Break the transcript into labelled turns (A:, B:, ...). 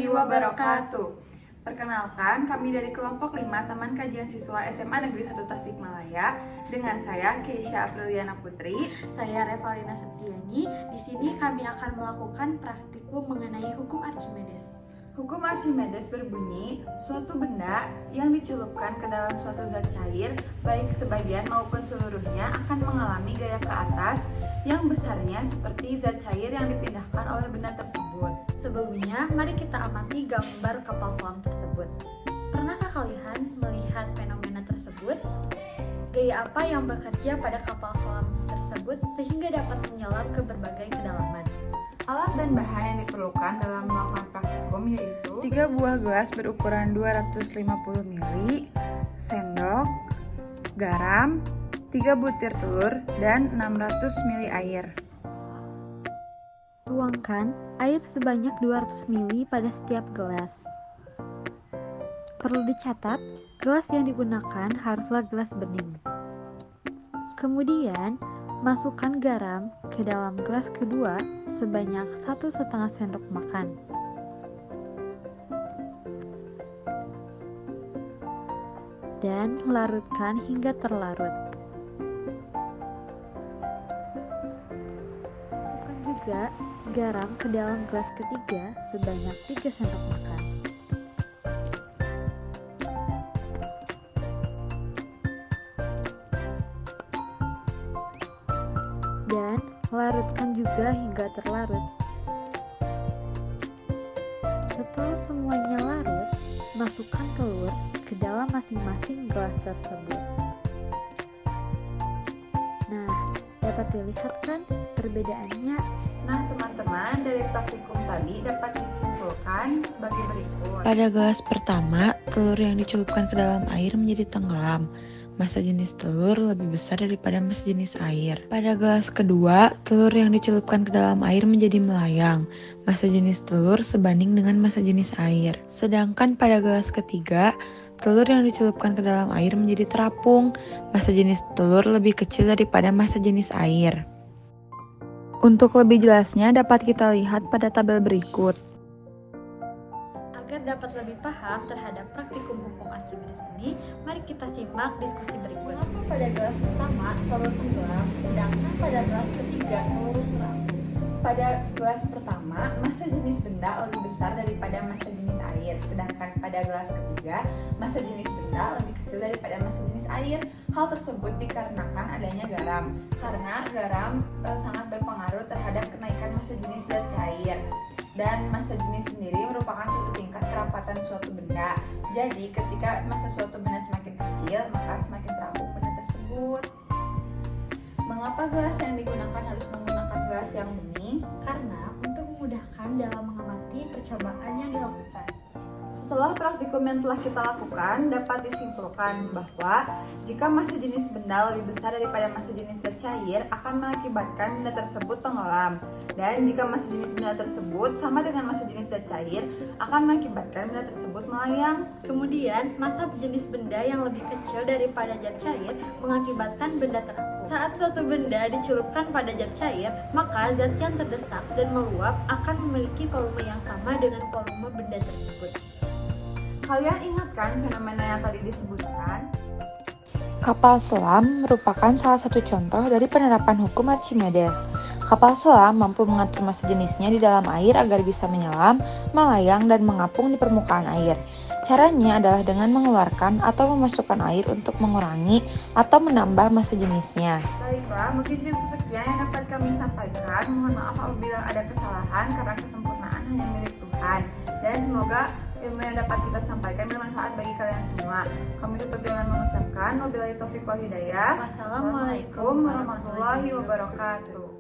A: warahmatullahi wabarakatuh. Perkenalkan, kami dari kelompok 5 teman kajian siswa SMA Negeri 1 Tasikmalaya dengan saya Keisha Apriliana Putri.
B: Saya Revalina Septiani. Di sini kami akan melakukan praktikum mengenai hukum Archimedes.
A: Hukum Archimedes berbunyi, suatu benda yang dicelupkan ke dalam suatu zat cair, baik sebagian maupun seluruhnya akan mengalami gaya ke atas yang besarnya seperti zat cair yang dipindahkan oleh benda tersebut.
B: Sebelumnya, mari kita amati gambar kapal selam tersebut. Pernahkah kalian melihat fenomena tersebut? Gaya apa yang bekerja pada kapal selam tersebut sehingga dapat menyelam ke berbagai kedalaman?
A: Alat dan bahan yang diperlukan dalam melakukan praktikum yaitu 3 buah gelas berukuran 250 ml, sendok, garam, 3 butir telur, dan 600 ml air.
B: Tuangkan air sebanyak 200 ml pada setiap gelas. Perlu dicatat, gelas yang digunakan haruslah gelas bening. Kemudian, masukkan garam ke dalam gelas kedua sebanyak 1,5 sendok makan. Dan larutkan hingga terlarut. Masukkan juga garam ke dalam gelas ketiga sebanyak 3 sendok makan. Dan larutkan juga hingga terlarut. Setelah semuanya larut, masukkan telur ke dalam masing-masing gelas tersebut. Nah, dapat dilihat kan perbedaannya?
A: Nah teman-teman, dari praktikum tadi dapat disimpulkan sebagai berikut.
C: Pada gelas pertama, telur yang dicelupkan ke dalam air menjadi tenggelam. Massa jenis telur lebih besar daripada massa jenis air. Pada gelas kedua, telur yang dicelupkan ke dalam air menjadi melayang. Massa jenis telur sebanding dengan massa jenis air. Sedangkan pada gelas ketiga, telur yang dicelupkan ke dalam air menjadi terapung. Massa jenis telur lebih kecil daripada massa jenis air. Untuk lebih jelasnya dapat kita lihat pada tabel berikut.
B: Agar dapat lebih paham terhadap praktikum hukum Archimedes ini, mari kita simak diskusi berikut. Mengapa pada gelas pertama telur tenggelam, sedangkan pada gelas ketiga telur terapung?
A: Pada gelas pertama, massa jenis benda lebih besar daripada massa jenis air, sedangkan pada gelas ketiga, massa jenis benda lebih kecil daripada massa jenis air. Hal tersebut dikarenakan adanya garam, karena garam sangat berpengaruh terhadap kenaikan massa jenis zat cair. Dan massa jenis sendiri merupakan suatu tingkat kerapatan suatu benda. Jadi ketika massa suatu benda semakin kecil, maka semakin terapung benda tersebut. Mengapa gelas yang digunakan harus menggunakan gelas yang bening?
B: Karena untuk memudahkan dalam mengamati percobaan yang dilakukan.
A: Setelah praktikum yang telah kita lakukan, dapat disimpulkan bahwa jika massa jenis benda lebih besar daripada massa jenis zat cair, akan mengakibatkan benda tersebut tenggelam. Dan jika massa jenis benda tersebut sama dengan massa jenis zat cair, akan mengakibatkan benda tersebut melayang.
B: Kemudian, massa jenis benda yang lebih kecil daripada zat cair mengakibatkan benda terapung. Saat suatu benda dicelupkan pada zat cair, maka zat yang terdesak dan meluap akan memiliki volume yang sama dengan volume benda tersebut.
A: Kalian ingatkan fenomena yang tadi disebutkan?
C: Kapal selam merupakan salah satu contoh dari penerapan hukum Archimedes. Kapal selam mampu mengatur massa jenisnya di dalam air agar bisa menyelam, melayang, dan mengapung di permukaan air. Caranya adalah dengan mengeluarkan atau memasukkan air untuk mengurangi atau menambah massa jenisnya.
A: Baiklah, mungkin cukup sekian yang dapat kami sampaikan. Mohon maaf apabila ada kesalahan karena kesempurnaan hanya milik Tuhan. Dan semoga ilmu yang dapat kita sampaikan bermanfaat bagi kalian semua. Kami tutup dengan mengucapkan wabillahi taufiq wal hidayah.
B: Wassalamualaikum
A: Wassalamualaikum warahmatullahi wabarakatuh.